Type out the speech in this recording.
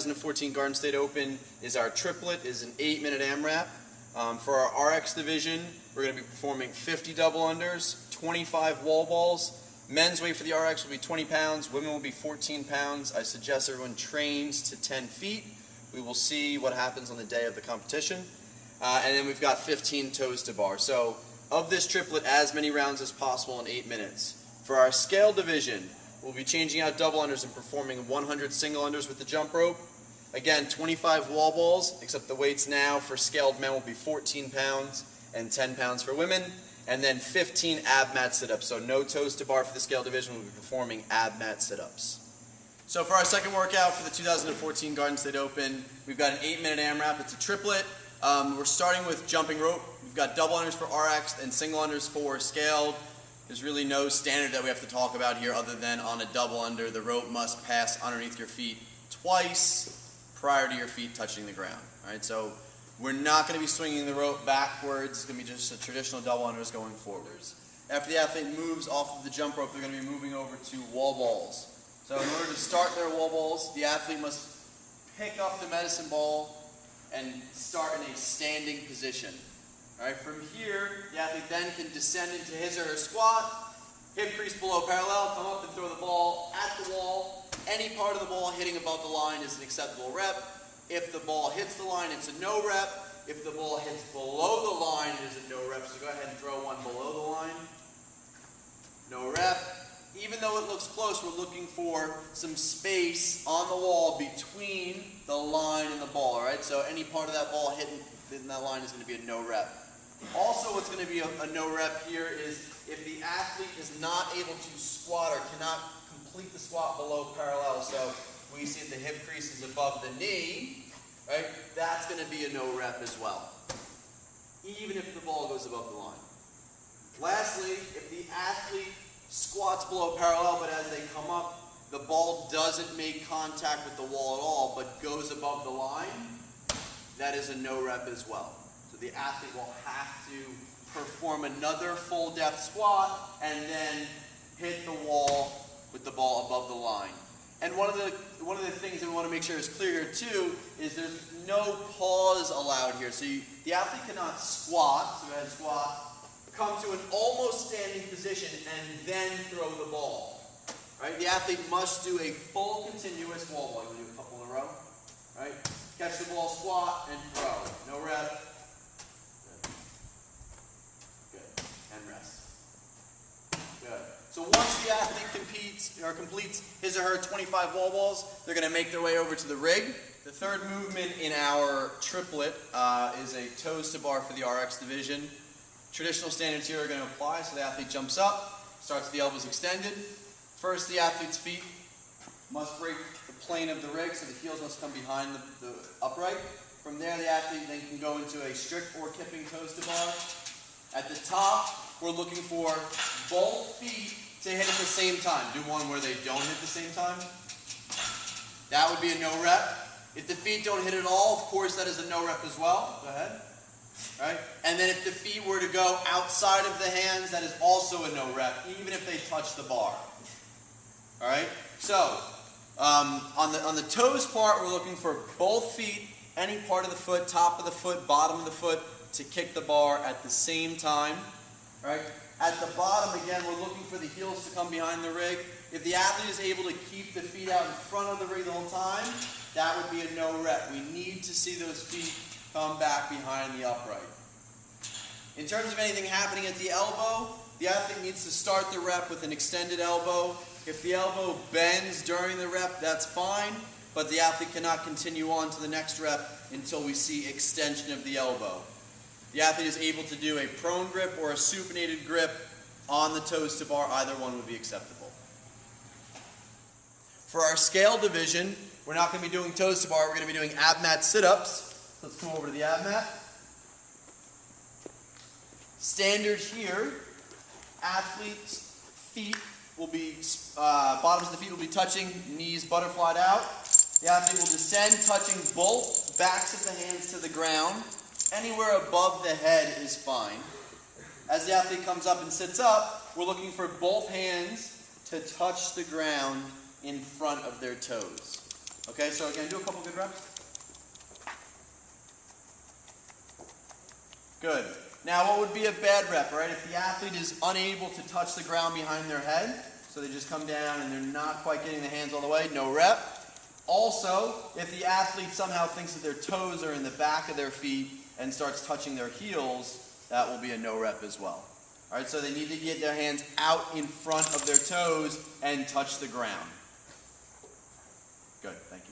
2014 Garden State Open is our triplet, is an 8-minute AMRAP. For our RX division, we're going to be performing 50 double unders, 25 wall balls. Men's weight for the RX will be 20 pounds, women will be 14 pounds. I suggest everyone trains to 10 feet. We will see what happens on the day of the competition. And then we've got 15 toes to bar. So of this triplet, as many rounds as possible in 8 minutes. For our scale division, we'll be changing out double unders and performing 100 single unders with the jump rope. Again, 25 wall balls, except the weights now for scaled men will be 14 pounds and 10 pounds for women. And then 15 Abmat Sit Ups. So no toes to bar for the scale division. We'll be performing Abmat Sit Ups. So for our second workout for the 2014 Garden State Open, we've got an 8-minute AMRAP. It's a triplet. We're starting with jumping rope. We've got double unders for RX and single unders for scaled. There's really no standard that we have to talk about here other than on a double under, the rope must pass underneath your feet twice prior to your feet touching the ground. All right, so we're not going to be swinging the rope backwards. It's going to be just a traditional double unders going forwards. After the athlete moves off of the jump rope, they're going to be moving over to wall balls. So in order to start their wall balls, the athlete must pick up the medicine ball and start in a standing position. All right, from here, the athlete then can descend into his or her squat, hip crease below parallel, come up and throw the ball at the wall. Any part of the ball hitting above the line is an acceptable rep. If the ball hits the line, it's a no rep. If the ball hits below the line, it is a no rep. So go ahead and throw one below the line. No rep. Even though it looks close, we're looking for some space on the wall between the line and the ball, all right? So any part of that ball hitting that line is going to be a no rep. Also, what's going to be a no rep here is if the athlete is not able to squat or cannot complete the squat below parallel. So we see the hip crease is above the knee, right? That's going to be a no rep as well, even if the ball goes above the line. Lastly, if the athlete squats below parallel, but as they come up, the ball doesn't make contact with the wall at all, but goes above the line, that is a no rep as well. So the athlete will have to perform another full depth squat and then hit the wall with the ball above the line. And one of the things that we want to make sure is clear here too is there's no pause allowed here. So the athlete cannot squat, so go ahead and squat, come to an almost standing position and then throw the ball. Right? The athlete must do a full continuous wall ball. You do a couple in a row. Right? Catch the ball, squat, and throw. No rep. Good. And rest. Good. So once the athlete completes his or her 25 wall balls, they're going to make their way over to the rig. The third movement in our triplet is a toes to bar for the RX division. Traditional standards here are going to apply, so the athlete jumps up, starts with the elbows extended. First, the athlete's feet must break the plane of the rig, so the heels must come behind the upright. From there, the athlete then can go into a strict or kipping toes to bar. At the top, we're looking for both feet to hit at the same time. Do one where they don't hit at the same time. That would be a no rep. If the feet don't hit at all, of course, that is a no rep as well. Go ahead. Right? And then if the feet were to go outside of the hands, that is also a no rep, even if they touch the bar. All right? So, on the toes part, we're looking for both feet, any part of the foot, top of the foot, bottom of the foot, to kick the bar at the same time. All right? At the bottom, again, we're looking for the heels to come behind the rig. If the athlete is able to keep the feet out in front of the rig the whole time, that would be a no rep. We need to see those feet come back behind the upright. In terms of anything happening at the elbow, the athlete needs to start the rep with an extended elbow. If the elbow bends during the rep, that's fine, but the athlete cannot continue on to the next rep until we see extension of the elbow. The athlete is able to do a prone grip or a supinated grip on the toes to bar. Either one would be acceptable. For our scale division, we're not going to be doing toes to bar. We're going to be doing Abmat Sit Ups. Let's come over to the Abmat. Standard here, athlete's feet will be, bottoms of the feet will be touching, knees butterflied out. The athlete will descend, touching both backs of the hands to the ground. Anywhere above the head is fine. As the athlete comes up and sits up, we're looking for both hands to touch the ground in front of their toes. Okay, so again, do a couple good reps. Good. Now what would be a bad rep, right? If the athlete is unable to touch the ground behind their head, so they just come down and they're not quite getting the hands all the way, no rep. Also, if the athlete somehow thinks that their toes are in the back of their feet and starts touching their heels, that will be a no rep as well. All right, so they need to get their hands out in front of their toes and touch the ground. Good, thank you.